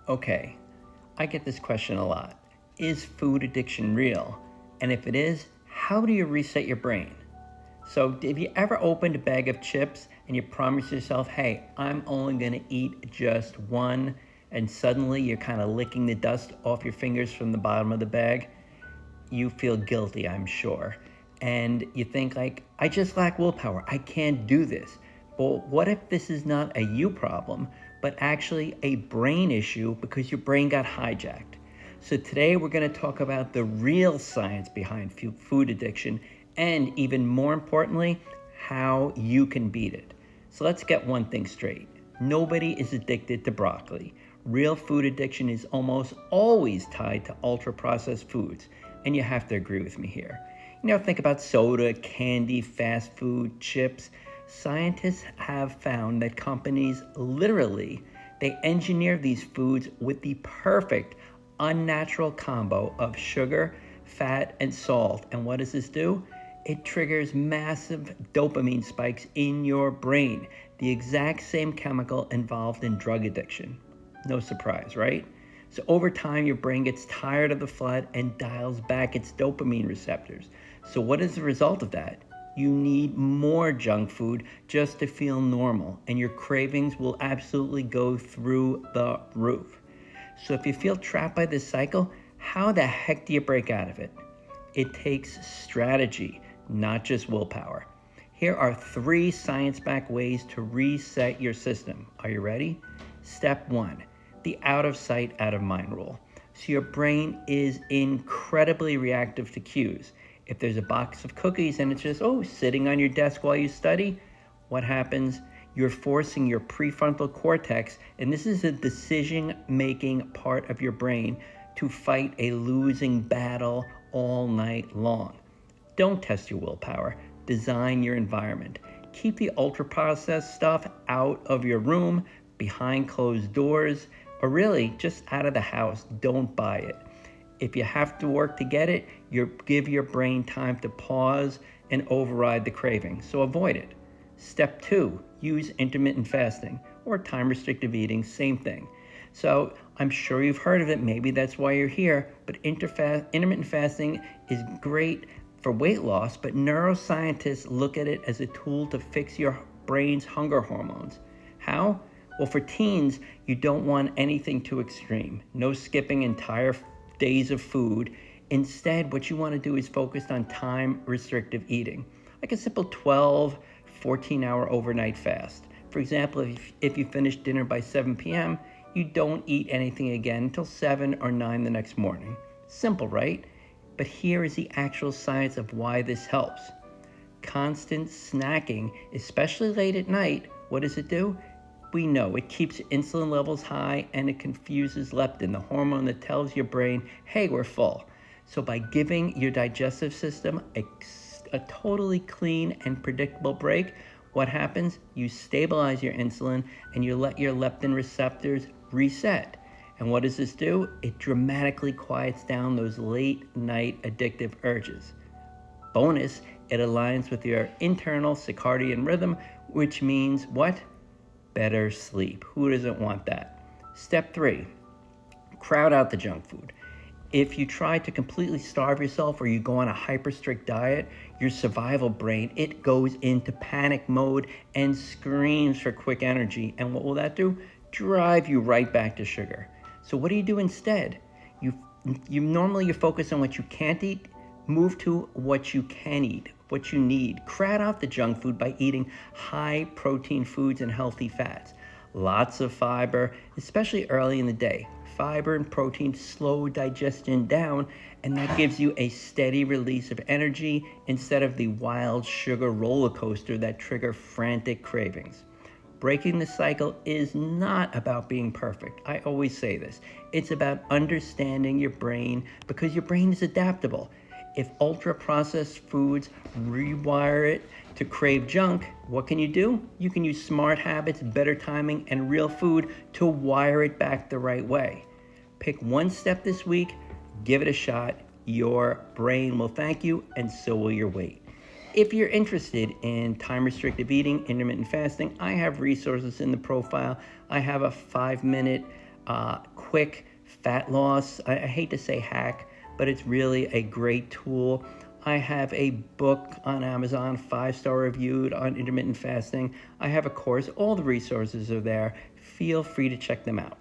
Okay, I get this question a lot. Is food addiction real? And if it is, how do you reset your brain? So, have you ever opened a bag of chips and you promise yourself, hey, I'm only gonna eat just one, and suddenly you're kind of licking the dust off your fingers from the bottom of the bag? You feel guilty, I'm sure. And you think like, I just lack willpower. I can't do this. But what if this is not a you problem, but actually a brain issue because your brain got hijacked? So today we're going to talk about the real science behind food addiction and, even more importantly, how you can beat it. So let's get one thing straight. Nobody is addicted to broccoli. Real food addiction is almost always tied to ultra-processed foods, and you have to agree with me here. Think about soda, candy, fast food, chips. Scientists have found that companies literally, they engineer these foods with the perfect unnatural combo of sugar, fat, and salt. And what does this do? It triggers massive dopamine spikes in your brain, the exact same chemical involved in drug addiction. No surprise, right? So over time, your brain gets tired of the flood and dials back its dopamine receptors. So what is the result of that? You need more junk food just to feel normal, and your cravings will absolutely go through the roof. So if you feel trapped by this cycle, how the heck do you break out of it? It takes strategy, not just willpower. Here are 3 science-backed ways to reset your system. Are you ready? Step 1, the out of sight, out of mind rule. So your brain is incredibly reactive to cues. If there's a box of cookies and it's just, sitting on your desk while you study, what happens? You're forcing your prefrontal cortex, and this is a decision-making part of your brain, to fight a losing battle all night long. Don't test your willpower. Design your environment. Keep the ultra-processed stuff out of your room, behind closed doors, or really just out of the house. Don't buy it. If you have to work to get it, give your brain time to pause and override the craving, so avoid it. Step 2, use intermittent fasting or time-restrictive eating, same thing. So I'm sure you've heard of it, maybe that's why you're here, but intermittent fasting is great for weight loss, but neuroscientists look at it as a tool to fix your brain's hunger hormones. How? Well, for teens, you don't want anything too extreme. No skipping entire days of food. Instead, what you want to do is focus on time-restrictive eating, like a simple 12, 14-hour overnight fast. For example, if you finish dinner by 7 p.m., you don't eat anything again until 7 or 9 the next morning. Simple, right? But here is the actual science of why this helps. Constant snacking, especially late at night, what does it do? We know it keeps insulin levels high, and it confuses leptin, the hormone that tells your brain, hey, we're full. So by giving your digestive system a totally clean and predictable break, what happens? You stabilize your insulin and you let your leptin receptors reset. And what does this do? It dramatically quiets down those late night addictive urges. Bonus, it aligns with your internal circadian rhythm, which means what? Better sleep. Who doesn't want that? Step 3, crowd out the junk food. If you try to completely starve yourself or you go on a hyper strict diet, your survival brain, it goes into panic mode and screams for quick energy. And what will that do? Drive you right back to sugar. So what do you do instead? You normally focus on what you can't eat. Move to what you can eat, what you need. Crowd out the junk food by eating high protein foods and healthy fats. Lots of fiber, especially early in the day. Fiber and protein slow digestion down, and that gives you a steady release of energy instead of the wild sugar roller coaster that trigger frantic cravings. Breaking the cycle is not about being perfect. I always say this. It's about understanding your brain, because your brain is adaptable. If ultra-processed foods rewire it to crave junk, what can you do? You can use smart habits, better timing, and real food to wire it back the right way. Pick one step this week, give it a shot. Your brain will thank you, and so will your weight. If you're interested in time-restrictive eating, intermittent fasting, I have resources in the profile. I have a 5-minute quick fat loss. I hate to say hack, but it's really a great tool. I have a book on Amazon, 5-star reviewed, on intermittent fasting. I have a course. All the resources are there. Feel free to check them out.